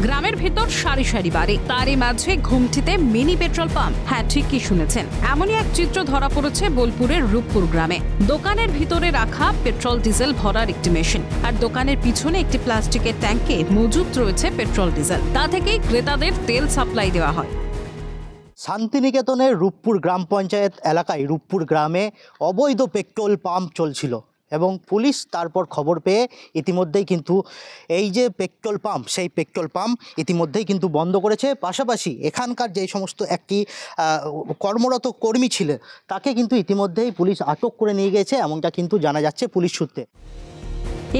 গ্রামের ভেতর সারি সারি বাড়ি, তারই মাঝে ঘুমটিতে মিনি পেট্রোল পাম্প। হ্যাঁ, ঠিকই শুনেছেন, এমনই এক চিত্র ধরা পড়েছে বোলপুরের রূপপুর গ্রামে। দোকানের ভিতরে রাখা পেট্রোল ডিজেল ভরার একটি মেশিন, আর দোকানের পিছনে একটি প্লাস্টিকের ট্যাঙ্কে মজুত রয়েছে পেট্রোল ডিজেল। তা থেকেই ক্রেতাদের তেল সাপ্লাই দেওয়া হয়। শান্তিনিকেতনের রূপপুর গ্রাম পঞ্চায়েত এলাকায় রূপপুর গ্রামে অবৈধ পেট্রোল পাম্প চলছিল এবং পুলিশ তারপর খবর পেয়ে ইতিমধ্যেই কিন্তু এই যে পেট্রোল পাম্প, সেই পেট্রোল পাম্প ইতিমধ্যেই কিন্তু বন্ধ করেছে। পাশাপাশি এখানকার যে সমস্ত একটি কর্মরত কর্মী ছিলেন তাকে কিন্তু ইতিমধ্যেই পুলিশ আটক করে নিয়ে গেছে, এমনটা কিন্তু জানা যাচ্ছে পুলিশ সূত্রে।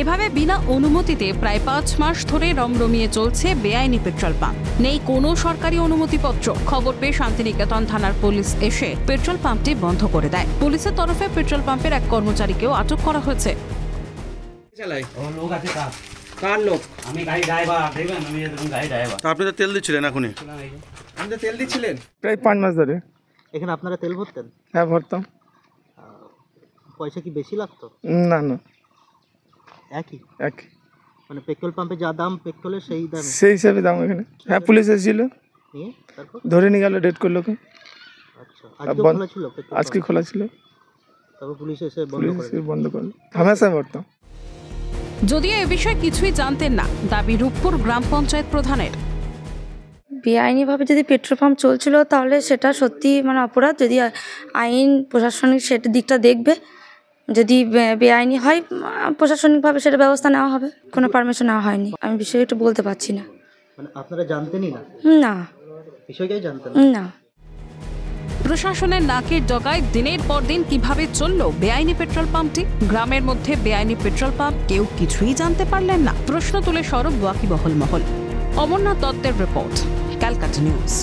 এভাবে বিনা অনুমতিতে প্রায় 5 মাস ধরে রমরমিয়ে চলছে বেআইনি পেট্রোল পাম্প। নেই কোনো সরকারি অনুমতিপত্র। খবর পেয়ে শান্তিনিকেতন থানার পুলিশ এসে পেট্রোল পাম্পটি বন্ধ করে দেয়। পুলিশের তরফে পেট্রোল পাম্পের এক কর্মচারীকেও আটক করা হয়েছে। আপনি তো তেল দিচ্ছিলেন এখনই? আপনি তো তেল দিচ্ছিলেন প্রায় 5 মাস ধরে। এখানে আপনারা তেল ভরতেন? হ্যাঁ, ভরতাম। পয়সা কি বেশি লাগতো? না না, একই একই, মানে পেট্রোল পাম্পে যা দাম পেট্রোলের সেই দাম, সেই হিসাবে দাম এখানে। হ্যাঁ, পুলিশ এসেছিল, নিয়ে তারপর ধরে নিয়ে গেল, ডেট করলো। আচ্ছা, আজকে খোলা ছিল পেট্রোল আজকে খোলা ছিল, তারপর পুলিশ এসে বন্ধ করলো। হামেশা ভরতাম। যদিও এ বিষয়ে কিছুই জানতেন না দাবি রূপপুর গ্রাম পঞ্চায়েত প্রধানের। বেআইনিভাবে যদি পেট্রোল পাম্প চলছিল তাহলে সেটা সত্যি অপরাধ। যদি আইন প্রশাসনিক সেটা দিকটা দেখবে, যদি বেআইনি হয় প্রশাসনিকভাবে সেটা ব্যবস্থা নেওয়া হবে। কোনো পারমিশন নেওয়া হয়নি, আমি বিষয়টা একটু বলতে পারছি না। মানে আপনারা জানতেনই না? না, বিষয়টাই জানতেন না। প্রশাসনের নাকের ডগায় দিনের পর দিন কিভাবে চলল বেআইনি পেট্রোল পাম্পটি? গ্রামের মধ্যে বেআইনি পেট্রোল পাম্প, কেউ কিছুই জানতে পারলেন না। প্রশ্ন তুলে সরব ওয়াকিবহল মহল। অমরনাথ দত্তের রিপোর্ট, ক্যালকাটা নিউজ।